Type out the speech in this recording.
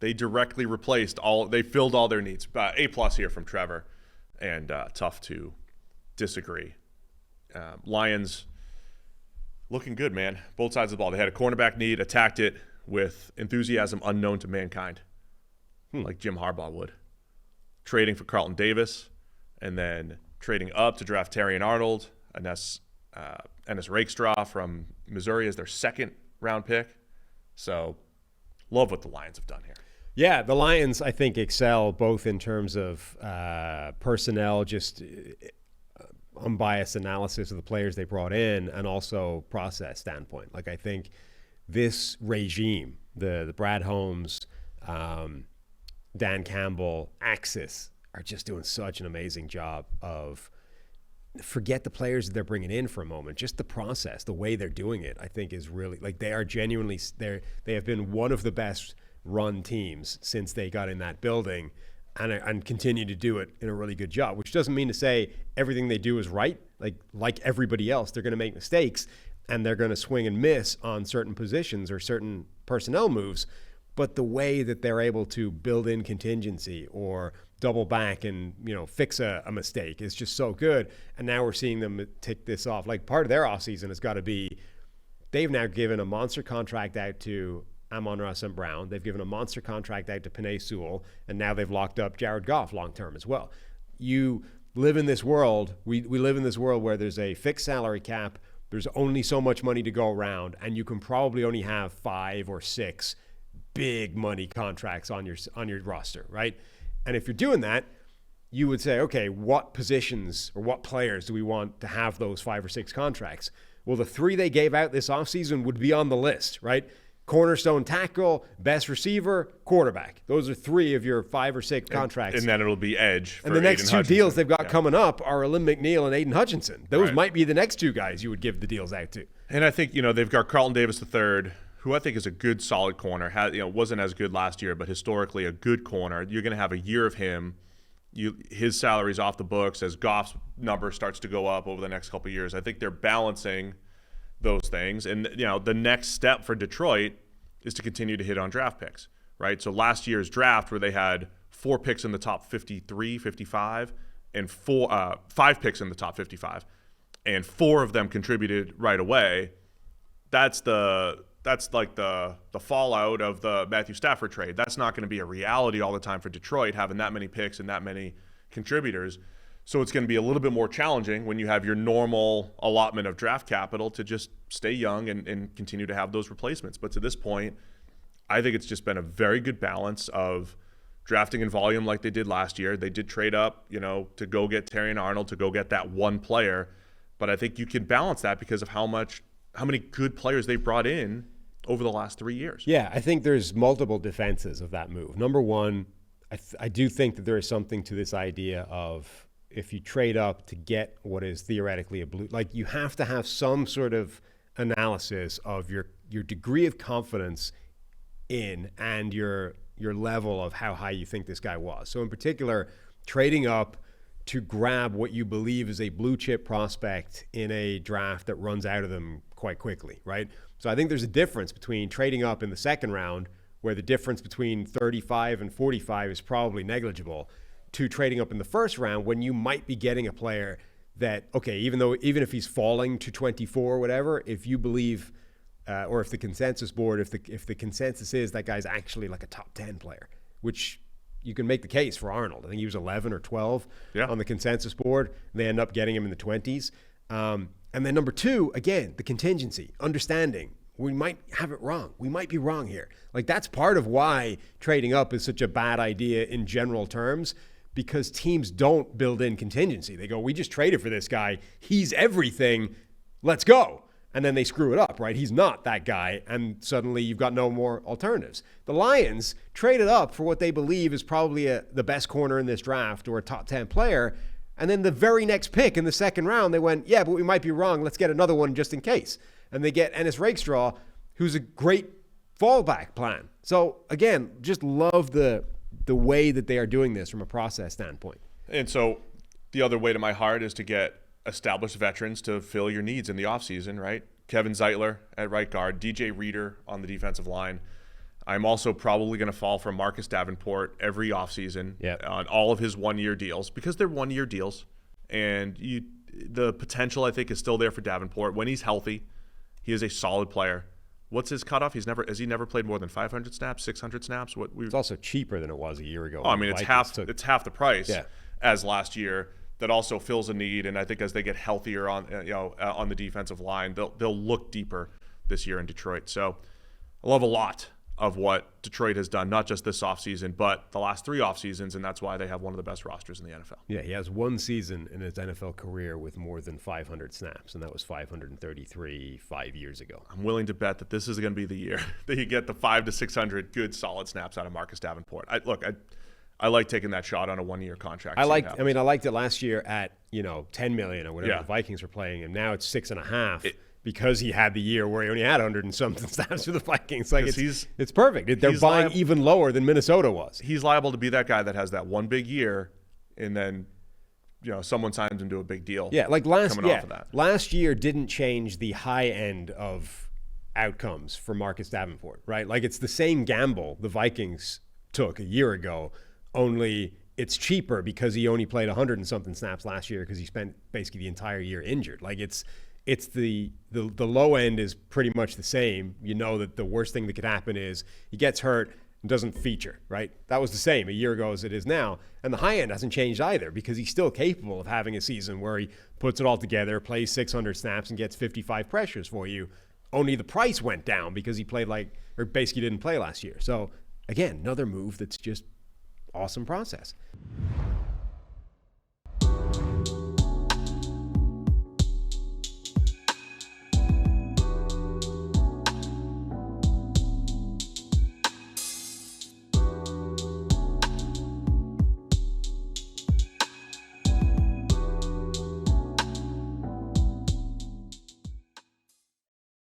They directly replaced they filled all their needs. A+ here from Trevor, and tough to disagree. Lions looking good, man. Both sides of the ball. They had a cornerback need, attacked it with enthusiasm unknown to mankind, like Jim Harbaugh would. Trading for Carlton Davis, and then trading up to draft Terrion Arnold, Ennis Rakestraw from Missouri as their second-round pick. So, love what the Lions have done here. Yeah, the Lions, I think, excel both in terms of personnel, just unbiased analysis of the players they brought in, and also process standpoint. Like, I think this regime, the Brad Holmes, Dan Campbell axis, are just doing such an amazing job of, forget the players that they're bringing in for a moment, just the process, the way they're doing it, I think is really, like, they are genuinely, they have been one of the best run teams since they got in that building, and continue to do it in a really good job, which doesn't mean to say everything they do is right. Like everybody else, they're going to make mistakes and they're going to swing and miss on certain positions or certain personnel moves, but the way that they're able to build in contingency or double back and, fix a mistake is just so good. And now we're seeing them tick this off. Like, part of their offseason has got to be, they've now given a monster contract out to Amon-Ra St. Brown. They've given a monster contract out to Penei Sewell, and now they've locked up Jared Goff long-term as well. You live in this world, we live in this world where there's a fixed salary cap, there's only so much money to go around, and you can probably only have 5 or 6 big money contracts on your roster, right? And if you're doing that, you would say, okay, what positions or what players do we want to have those 5 or 6 contracts? Well, the 3 they gave out this offseason would be on the list, right? Cornerstone tackle, best receiver, quarterback. Those are 3 of your 5 or 6 contracts. And then it'll be edge for And the next Aiden 2 Hutchinson. deals they've got coming up are Alim McNeil and Aiden Hutchinson. Those Right. might be the next 2 guys you would give the deals out to. And I think, they've got Carlton Davis III, who I think is a good, solid corner. Wasn't as good last year, but historically a good corner. You're going to have a year of him. His salary's off the books as Goff's number starts to go up over the next couple of years. I think they're balancing those things. And, the next step for Detroit is to continue to hit on draft picks, right? So last year's draft, where they had 4 picks in the top 53, 55, and 5 picks in the top 55, and 4 of them contributed right away. That's like the fallout of the Matthew Stafford trade. That's not going to be a reality all the time for Detroit, having that many picks and that many contributors. So it's going to be a little bit more challenging when you have your normal allotment of draft capital to just stay young and continue to have those replacements. But to this point, I think it's just been a very good balance of drafting in volume like they did last year. They did trade up, to go get Terrion Arnold, to go get that one player. But I think you can balance that because of how many good players they brought in over the last 3 years. Yeah, I think there's multiple defenses of that move. Number one, I do think that there is something to this idea of, if you trade up to get what is theoretically a blue, like, you have to have some sort of analysis of your degree of confidence in and your level of how high you think this guy was. So in particular, trading up to grab what you believe is a blue chip prospect in a draft that runs out of them quite quickly, right? So I think there's a difference between trading up in the second round, where the difference between 35 and 45 is probably negligible, to trading up in the first round when you might be getting a player that, okay, even if he's falling to 24 or whatever, if you believe, or if the consensus board, if the consensus is that guy's actually like a top 10 player, which you can make the case for Arnold. I think he was 11 or 12 on the consensus board. They end up getting him in the 20s. And then number 2, again, the contingency, understanding. We might have it wrong. We might be wrong here. Like, that's part of why trading up is such a bad idea in general terms, because teams don't build in contingency. They go, we just traded for this guy. He's everything. Let's go. And then they screw it up, right? He's not that guy. And suddenly you've got no more alternatives. The Lions traded up for what they believe is probably the best corner in this draft, or a top 10 player. And then the very next pick in the second round, they went, yeah, but we might be wrong. Let's get another one just in case. And they get Ennis Rakestraw, who's a great fallback plan. So again, just love the way that they are doing this from a process standpoint. And so the other way to my heart is to get established veterans to fill your needs in the offseason, right? Kevin Zeitler at right guard, DJ Reader on the defensive line. I'm also probably going to fall for Marcus Davenport every offseason on all of his one-year deals because they're one-year deals. And the potential, I think, is still there for Davenport. When he's healthy, he is a solid player. What's his cutoff? Has he never played more than 500 snaps, 600 snaps? It's also cheaper than it was a year ago. Oh, I mean, it's half the price as last year. That also fills a need, and I think as they get healthier on the defensive line, they'll look deeper this year in Detroit. So I love a lot of what Detroit has done, not just this offseason, but the last 3 offseasons, and that's why they have one of the best rosters in the NFL. Yeah, he has one season in his NFL career with more than 500 snaps, and that was 533 5 years ago. I'm willing to bet that this is going to be the year that you get the 500 to 600 good, solid snaps out of Marcus Davenport. I like taking that shot on a 1-year contract. I liked it last year at $10 million or whatever the Vikings were playing him. Now it's 6.5 because he had the year where he only had 100 and something snaps for the Vikings. Like it's perfect. They're buying even lower than Minnesota was. He's liable to be that guy that has that one big year, and then someone signs him to a big deal. Yeah, like off of that. Last year didn't change the high end of outcomes for Marcus Davenport, right? Like it's the same gamble the Vikings took a year ago. Only it's cheaper because he only played 100 and something snaps last year because he spent basically the entire year injured. Like it's the low end is pretty much the same. You know that the worst thing that could happen is he gets hurt and doesn't feature, right? That was the same a year ago as it is now. And the high end hasn't changed either because he's still capable of having a season where he puts it all together, plays 600 snaps and gets 55 pressures for you. Only the price went down because he played basically didn't play last year. So again, another move that's just awesome process.